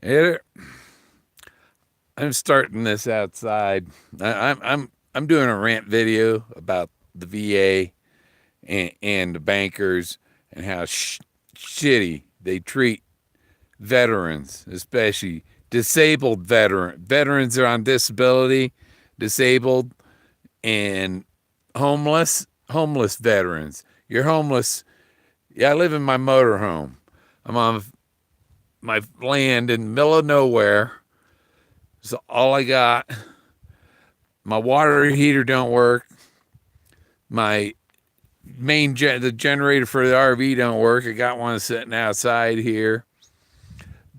It, I'm starting this outside. I'm doing a rant video about the VA and the bankers and how shitty they treat veterans, especially disabled veterans that are on disability, disabled, and homeless veterans. You're homeless. Yeah, I live in my motorhome. I'm on my land in the middle of nowhere. So all I got, my water heater don't work. My the generator for the RV don't work. I got one sitting outside here.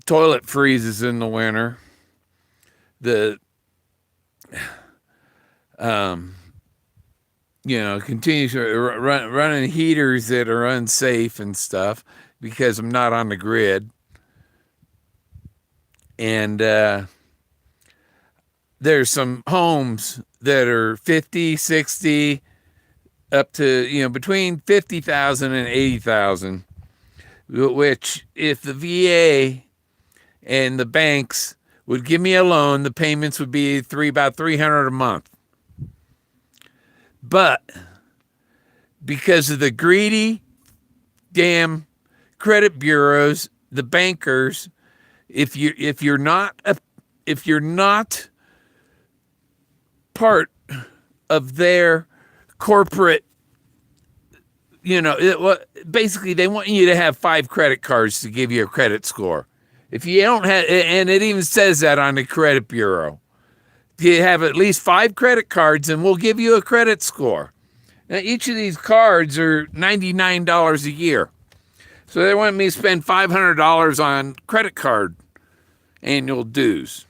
Toilet freezes in the winter. The um continues running heaters that are unsafe and stuff because I'm not on the grid. And there's some homes that are 50, 60, up to, between 50,000 and 80,000, which if the VA and the banks would give me a loan, the payments would be about 300 a month. But because of the greedy damn credit bureaus, the bankers, if you're not part of their corporate, basically they want you to have 5 credit cards to give you a credit score. If you don't have, and it even says that on the credit bureau, you have at least 5 credit cards and we'll give you a credit score. Now, each of these cards are $99 a year. So they want me to spend $500 on credit card annual dues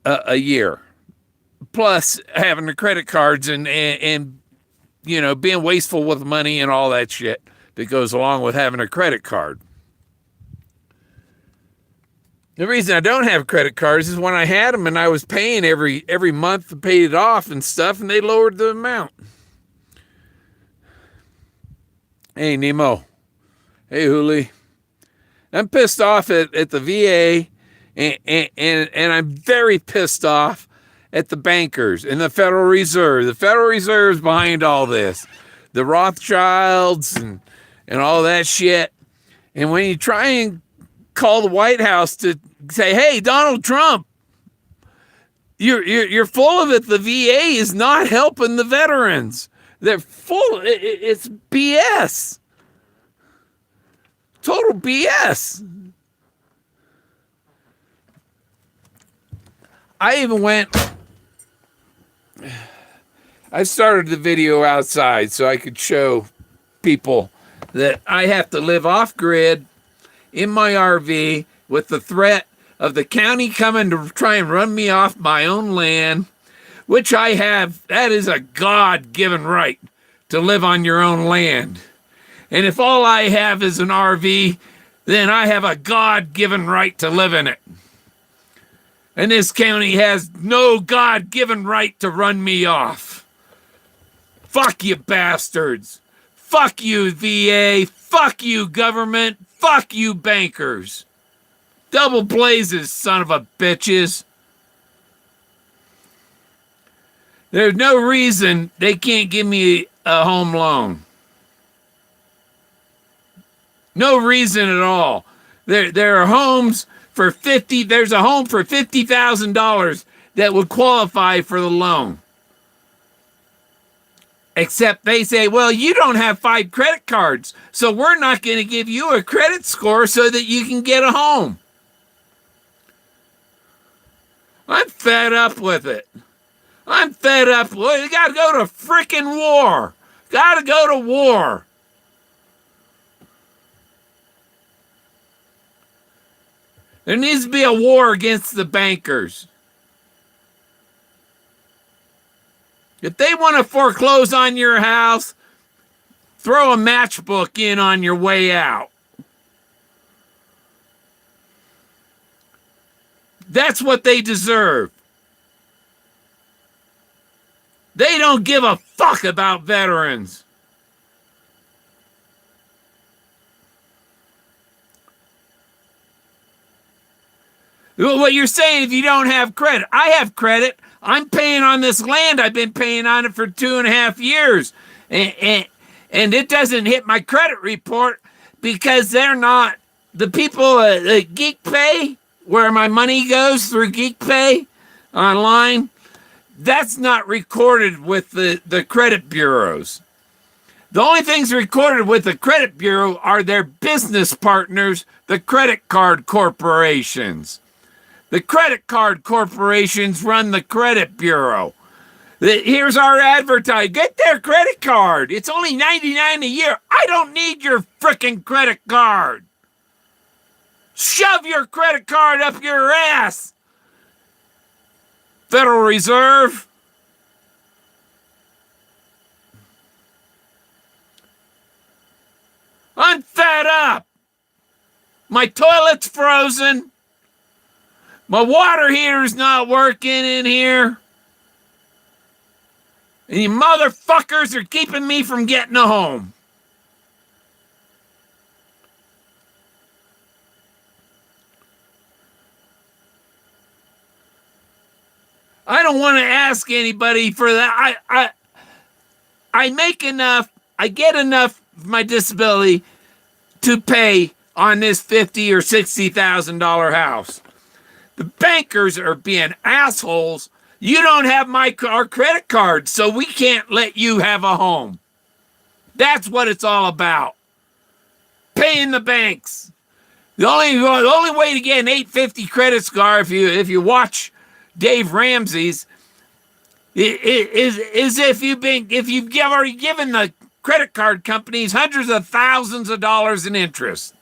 a year. Plus having the credit cards and being wasteful with money and all that shit that goes along with having a credit card. The reason I don't have credit cards is when I had them and I was paying every month to pay it off and stuff, and they lowered the amount. Hey, Nemo. Hey, Huli. I'm pissed off at the VA, and I'm very pissed off at the bankers and the Federal Reserve. The Federal Reserve is behind all this. The Rothschilds and all that shit. And when you try and call the White House to say, hey, Donald Trump, you're full of it. The VA is not helping the veterans. They're full. It's BS. Total BS. I started the video outside so I could show people that I have to live off grid in my RV with the threat of the county coming to try and run me off my own land, which I have. That is a God-given right to live on your own land. And if all I have is an RV, then I have a God-given right to live in it. And this county has no God-given right to run me off. Fuck you bastards. Fuck you VA. Fuck you government. Fuck you bankers. Double blazes, son of a bitches. There's no reason they can't give me a home loan. No reason at all. There are homes for there's a home for $50,000 that would qualify for the loan. Except they say, well, you don't have 5 credit cards, so we're not going to give you a credit score so that you can get a home. I'm fed up with it. I'm fed up. Well, you got to go to frickin' war. Got to go to war. There needs to be a war against the bankers. If they want to foreclose on your house, throw a matchbook in on your way out. That's what they deserve. They don't give a fuck about veterans. What you're saying, if you don't have credit, I have credit. I'm paying on this land. I've been paying on it for 2.5 years. And it doesn't hit my credit report because they're not the people at Geek Pay, where my money goes through Geek Pay online. That's not recorded with the credit bureaus. The only things recorded with the credit bureau are their business partners, the credit card corporations. The credit card corporations run the credit bureau. Here's our advertise. Get their credit card. It's only $99 a year. I don't need your frickin' credit card. Shove your credit card up your ass. Federal Reserve. I'm fed up. My toilet's frozen. My water heater's not working in here. And you motherfuckers are keeping me from getting a home. I don't want to ask anybody for that. I make enough, I get enough of my disability to pay on this $50,000 or $60,000 house. The bankers are being assholes. You don't have our credit card, so we can't let you have a home. That's what it's all about. Paying the banks. The only way to get an 850 credit score, if you watch Dave Ramsey's, is if you've already given the credit card companies hundreds of thousands of dollars in interest.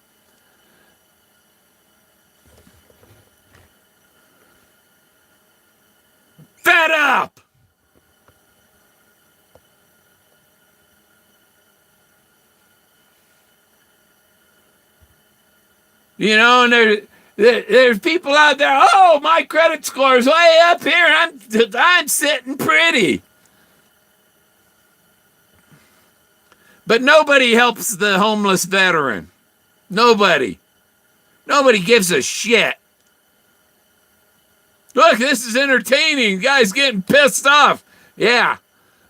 Fed up. You know, and there's people out there, oh, my credit score's way up here, I'm sitting pretty. But nobody helps the homeless veteran. Nobody. Nobody gives a shit. Look, this is entertaining. Guy's getting pissed off. Yeah,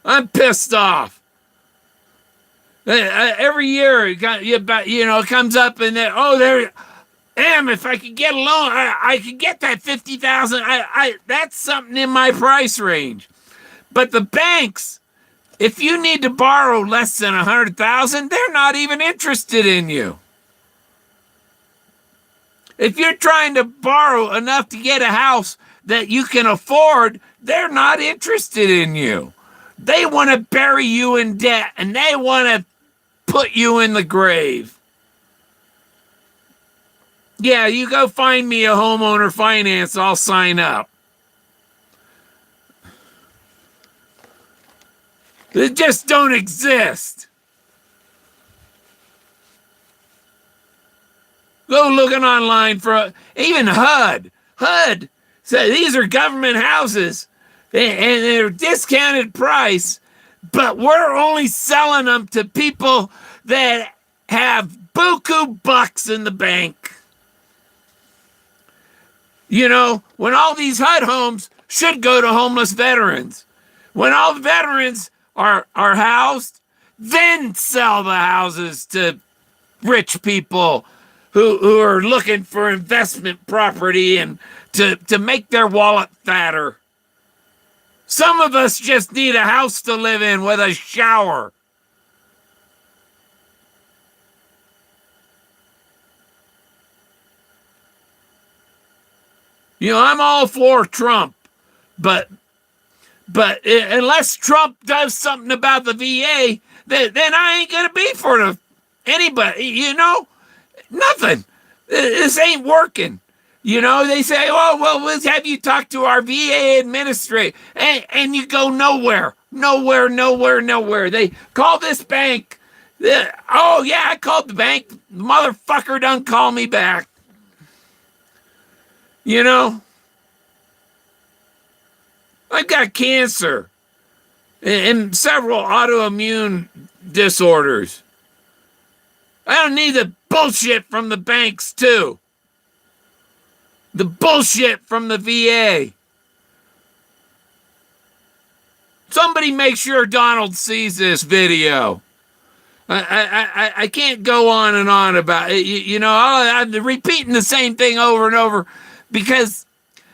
I'm pissed off. Every year, it comes up and damn, if I could get a loan, I could get that $50,000. That's something in my price range. But the banks, if you need to borrow less than $100,000, they're not even interested in you. If you're trying to borrow enough to get a house that you can afford, they're not interested in you. They want to bury you in debt, and they want to put you in the grave. Yeah, you go find me a homeowner finance, I'll sign up. They just don't exist. Go looking online for even HUD. HUD said these are government houses and they're discounted price, but we're only selling them to people that have buku bucks in the bank. You know, when all these HUD homes should go to homeless veterans. When all the veterans are housed, then sell the houses to rich people who are looking for investment property and to make their wallet fatter. Some of us just need a house to live in with a shower. You know, I'm all for Trump, but unless Trump does something about the VA, then I ain't gonna be for anybody. You know, nothing. This ain't working. You know, they say, oh, well, let's have you talk to our VA administrator, and you go nowhere. They call this bank. Oh yeah, I called the bank. The motherfucker don't call me back. You know, I've got cancer and several autoimmune disorders. I don't need the bullshit from the banks, too. The bullshit from the VA. Somebody make sure Donald sees this video. I can't go on and on about it. I'm repeating the same thing over and over because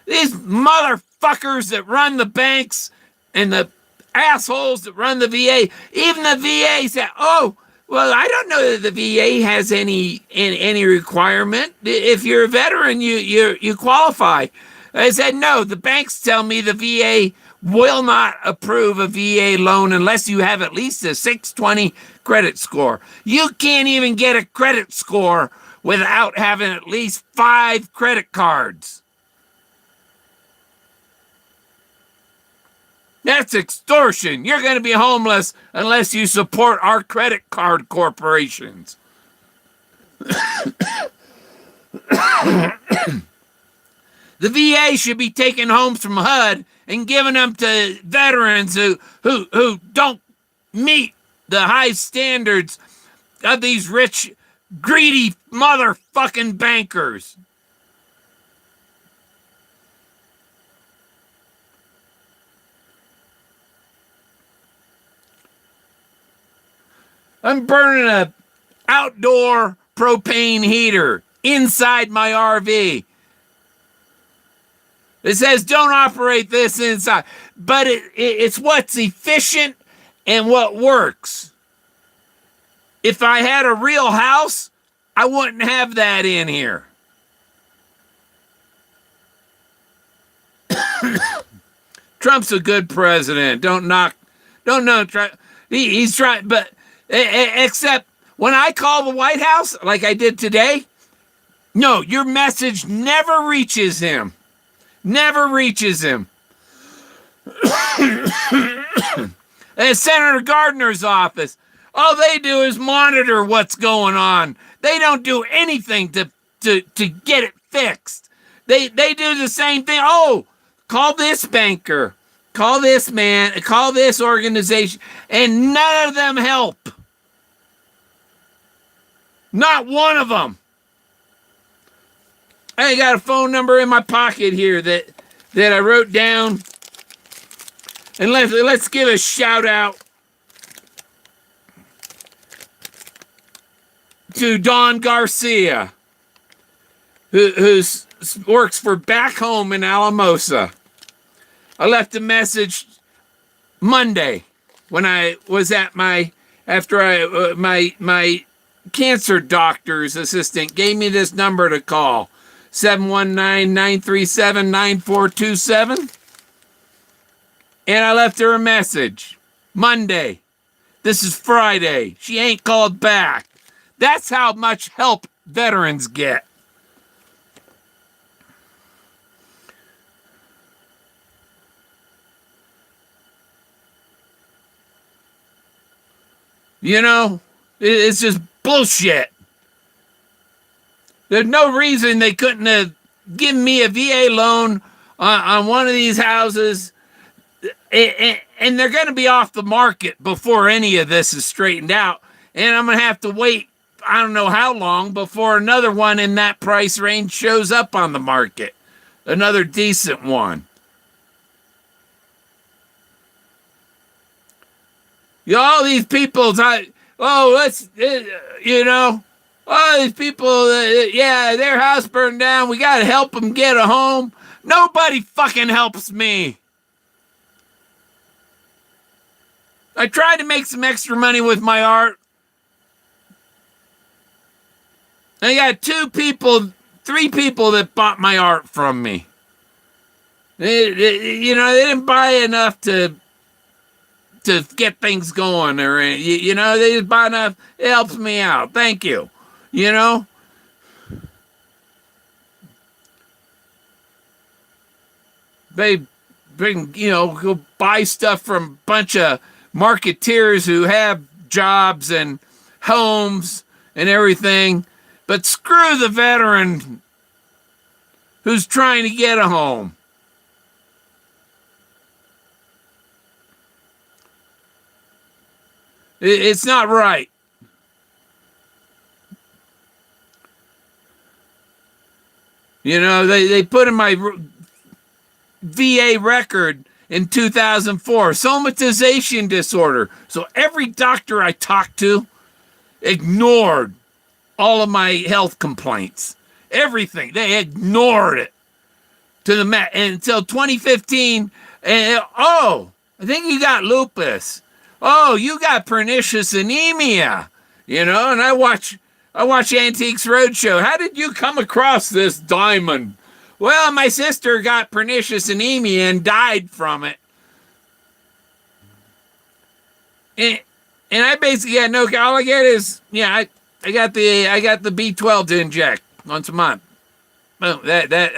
these motherfuckers that run the banks and the assholes that run the VA, even the VA said, oh, well, I don't know that the VA has any requirement. If you're a veteran, you qualify. I said, no, the banks tell me the VA will not approve a VA loan unless you have at least a 620 credit score. You can't even get a credit score without having at least 5 credit cards. That's extortion. You're going to be homeless unless you support our credit card corporations. The VA should be taking homes from HUD and giving them to veterans who don't meet the high standards of these rich, greedy motherfucking bankers. I'm burning a outdoor propane heater inside my RV. It says don't operate this inside, but it's what's efficient and what works. If I had a real house, I wouldn't have that in here. Trump's a good president. Don't know. He's trying, but except when I call the White House, like I did today, no, your message never reaches him. Never reaches him. And Senator Gardner's office, all they do is monitor what's going on. They don't do anything to get it fixed. They do the same thing. Oh, call this banker, call this man, call this organization, and none of them help. Not one of them. I got a phone number in my pocket here that I wrote down. And let's give a shout out to Don Garcia, who works for Back Home in Alamosa. I left a message Monday when I was at my cancer doctor's assistant gave me this number to call. 719-937-9427. And I left her a message. Monday. This is Friday. She ain't called back. That's how much help veterans get. You know, it's just bullshit. There's no reason they couldn't have given me a VA loan on one of these houses, and they're going to be off the market before any of this is straightened out. And I'm going to have to wait, I don't know how long, before another one in that price range shows up on the market. Another decent one. All these people, all these people, their house burned down. We got to help them get a home. Nobody fucking helps me. I tried to make some extra money with my art. I got 3 people that bought my art from me. They didn't buy enough to get things going, or they just buy enough. It helps me out. Thank you. They go buy stuff from a bunch of marketeers who have jobs and homes and everything, but screw the veteran who's trying to get a home. It's not right. You know, they put in my VA record in 2004, somatization disorder. So every doctor I talked to ignored all of my health complaints. Everything. They ignored it to the mat until 2015. And oh, I think you got lupus. Oh, you got pernicious anemia. You know, and I watch Antiques Roadshow. How did you come across this diamond? Well, my sister got pernicious anemia and died from it. And I basically had no, all I get is, yeah, I got the B12 to inject once a month. Oh,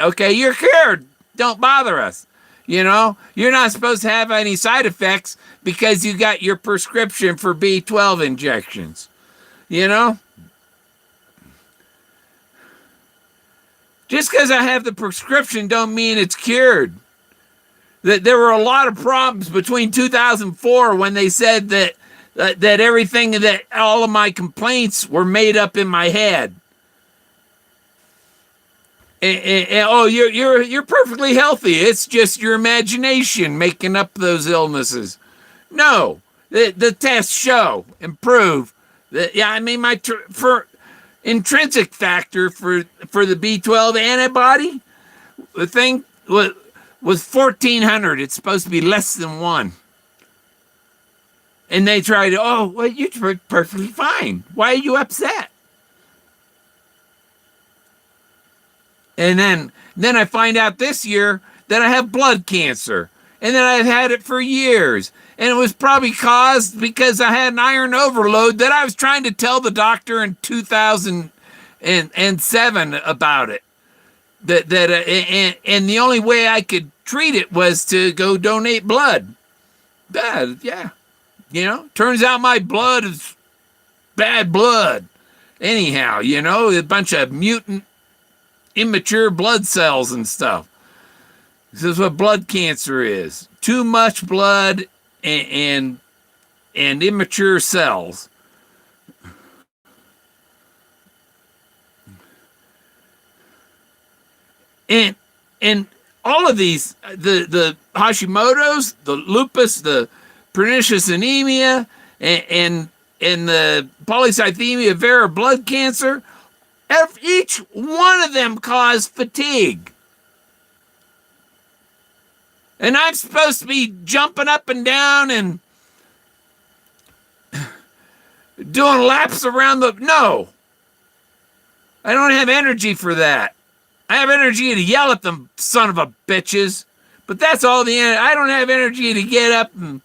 okay, you're cured. Don't bother us. You know, you're not supposed to have any side effects because you got your prescription for B12 injections. You know? Just because I have the prescription don't mean it's cured. That there were a lot of problems between 2004 when they said that everything, that all of my complaints were made up in my head. And oh, you're perfectly healthy. It's just your imagination making up those illnesses. No, the tests show and prove that. Yeah, I mean for intrinsic factor for the B12 antibody, the thing was 1,400. It's supposed to be less than 1. And they tried to, oh, well, you're perfectly fine. Why are you upset? And then I find out this year that I have blood cancer. And then I've had it for years. And it was probably caused because I had an iron overload that I was trying to tell the doctor in 2007 about it. And the only way I could treat it was to go donate blood. Yeah. You know, turns out my blood is bad blood. Anyhow, you know, a bunch of mutant, immature blood cells and stuff. This is what blood cancer is. Too much blood and immature cells. And all of these, the Hashimoto's, the lupus, the pernicious anemia, and the polycythemia vera blood cancer, each one of them cause fatigue. And I'm supposed to be jumping up and down and doing laps around no. I don't have energy for that. I have energy to yell at them son of a bitches, but that's all I don't have energy to get up and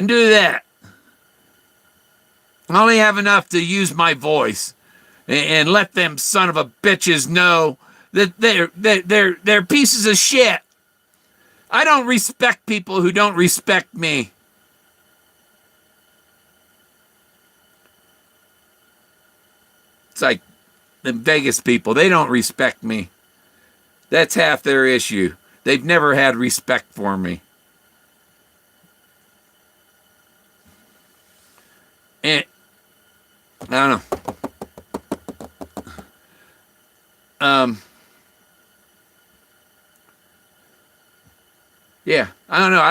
do that. I only have enough to use my voice and let them son of a bitches know that they're pieces of shit. I don't respect people who don't respect me. It's like the Vegas people, they don't respect me. That's half their issue. They've never had respect for me. And I don't know. Yeah, I don't know.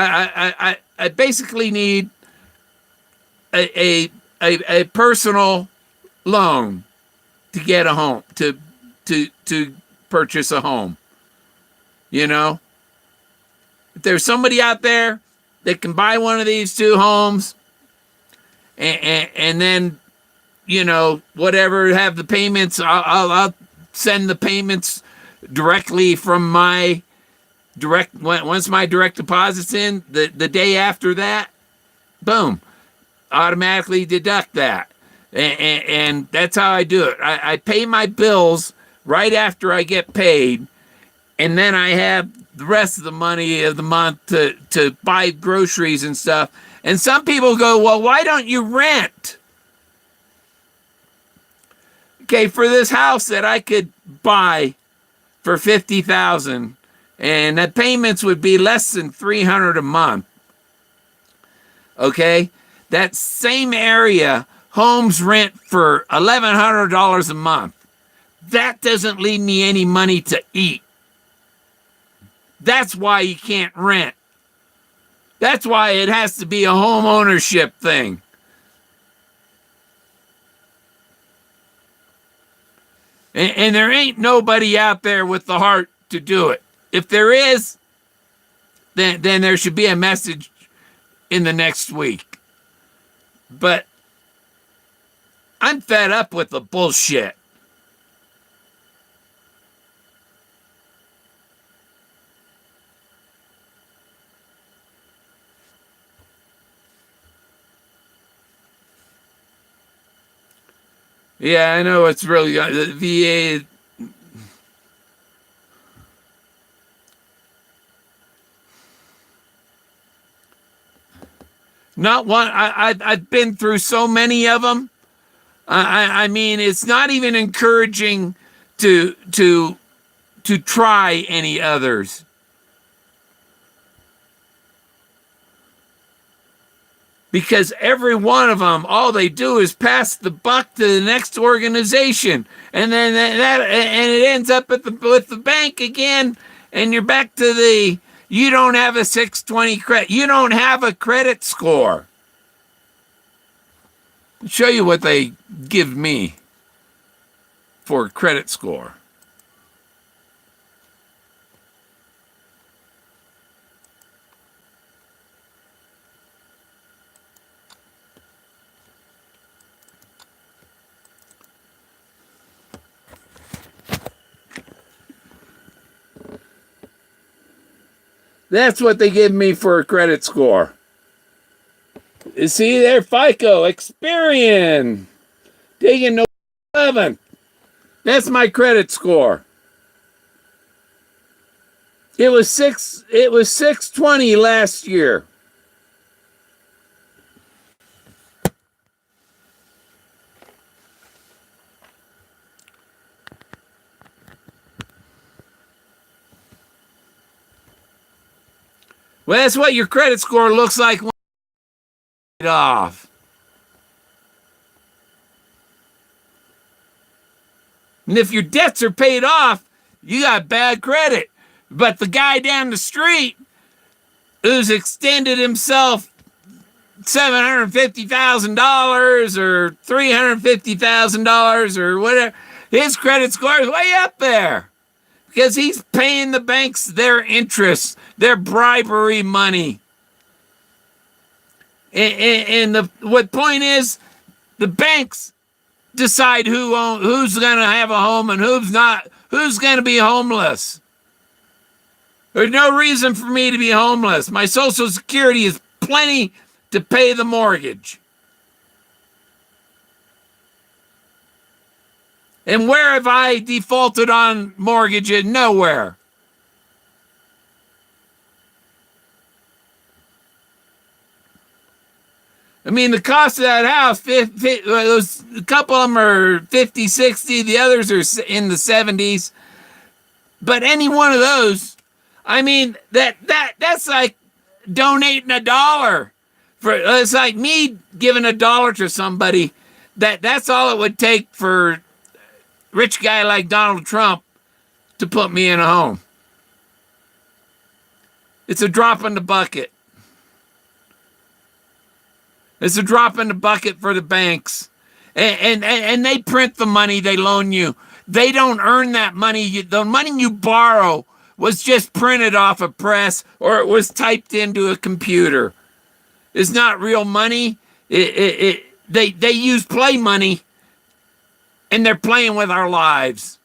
I basically need a personal loan to get a home, to purchase a home. You know, if there's somebody out there that can buy one of these 2 homes and then, you know, whatever, have the payments, I'll send the payments directly from my once my direct deposit's in, the day after that, boom, automatically deduct that. And that's how I do it. I pay my bills right after I get paid, and then I have the rest of the money of the month to buy groceries and stuff. And some people go, well, why don't you rent? Okay, for this house that I could buy for $50,000, and the payments would be less than $300 a month. Okay, that same area, homes rent for $1,100 a month. That doesn't leave me any money to eat. That's why you can't rent. That's why it has to be a home ownership thing. And there ain't nobody out there with the heart to do it. If there is, then there should be a message in the next week. But I'm fed up with the bullshit. Yeah, I know it's really the VA. Not one. I've been through so many of them. I mean, it's not even encouraging to try any others. Because every one of them, all they do is pass the buck to the next organization, and then and it ends up with the bank again, and you're back to the you don't have a 620 credit, you don't have a credit score. I'll show you what they give me for a credit score. That's what they give me for a credit score. You see there, FICO, Experian, digging no 11. That's my credit score. It was 620 last year. Well, that's what your credit score looks like when you get off. And if your debts are paid off, you got bad credit. But the guy down the street who's extended himself $750,000 or $350,000 or whatever, his credit score is way up there. Because he's paying the banks their interest, their bribery money. And what point is, the banks decide who's going to have a home and who's not, who's going to be homeless. There's no reason for me to be homeless. My Social Security is plenty to pay the mortgage. And where have I defaulted on mortgages? Nowhere. I mean, the cost of that house, a couple of them are 50, 60, the others are in the 70s. But any one of those, I mean, that's like donating $1. It's like me giving $1 to somebody. That's all it would take for rich guy like Donald Trump to put me in a home. It's a drop in the bucket. It's a drop in the bucket for the banks. And they print the money they loan you. They don't earn that money. The money you borrow was just printed off a press or it was typed into a computer. It's not real money. They use play money. And they're playing with our lives.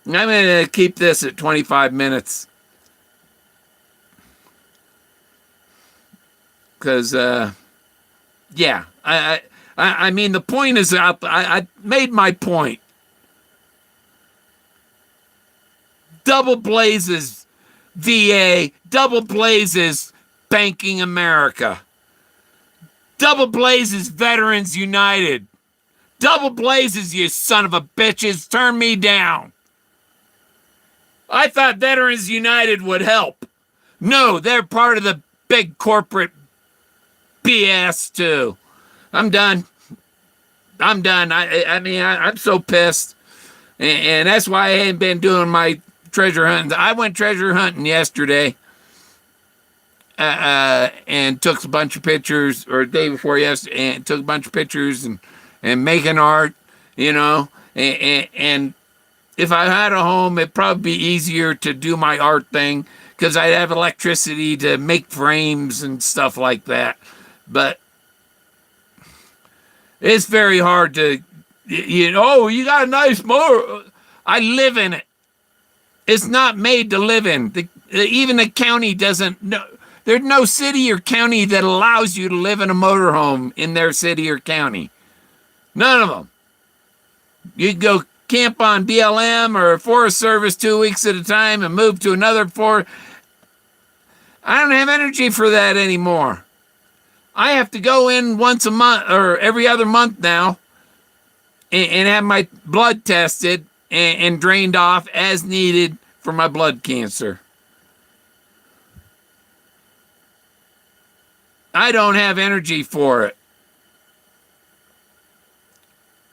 I'm going to keep this at 25 minutes. Because, yeah, I mean, the point is out. I made my point. Double blazes VA, double blazes Banking America, double blazes Veterans United. Double blazes, you son of a bitches. Turn me down. I thought Veterans United would help. No, they're part of the big corporate BS too. I'm done. I'm so pissed. And that's why I ain't been doing my treasure hunting. I went treasure hunting yesterday, and took a bunch of pictures, or the day before yesterday, and took a bunch of pictures and making art, you know. And if I had a home, it'd probably be easier to do my art thing because I'd have electricity to make frames and stuff like that. But it's very hard to, you know, oh, you got a nice motor. I live in it. It's not made to live in. Even the county doesn't know. There's no city or county that allows you to live in a motorhome in their city or county. None of them. You can go camp on BLM or Forest Service 2 weeks at a time and move to another forest. I don't have energy for that anymore. I have to go in once a month or every other month now and have my blood tested and drained off as needed for my blood cancer. I don't have energy for it.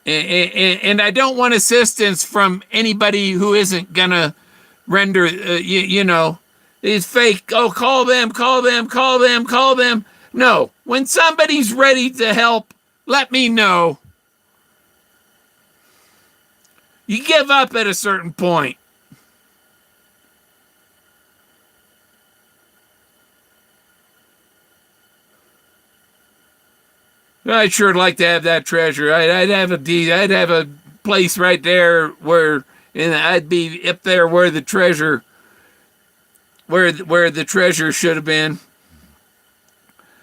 And I don't want assistance from anybody who isn't going to render, you know, it's fake. Oh, call them, call them, call them, call them. No, when somebody's ready to help, let me know. You give up at a certain point. I'd sure like to have that treasure. I'd have a place right there where, and I'd be up there where the treasure, where the treasure should have been.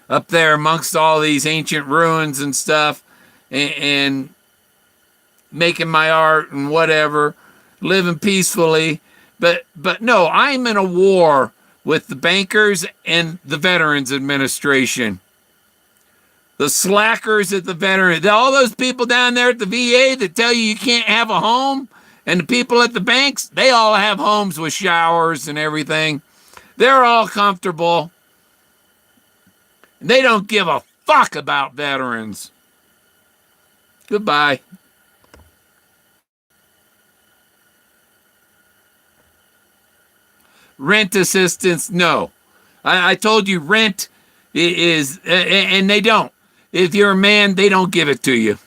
Up there amongst all these ancient ruins and stuff, and making my art and whatever, living peacefully. But no, I'm in a war with the bankers and the Veterans Administration. The slackers at the Veterans, all those people down there at the VA that tell you can't have a home, and the people at the banks, they all have homes with showers and everything. They're all comfortable. They don't give a fuck about veterans. Goodbye. Rent assistance, no. I told you rent is, and they don't. If you're a man, they don't give it to you.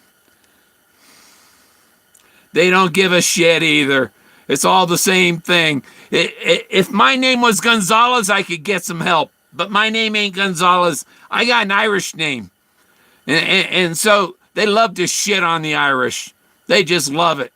They don't give a shit either. It's all the same thing. If my name was Gonzalez, I could get some help. But my name ain't Gonzalez. I got an Irish name. And so they love to shit on the Irish. They just love it.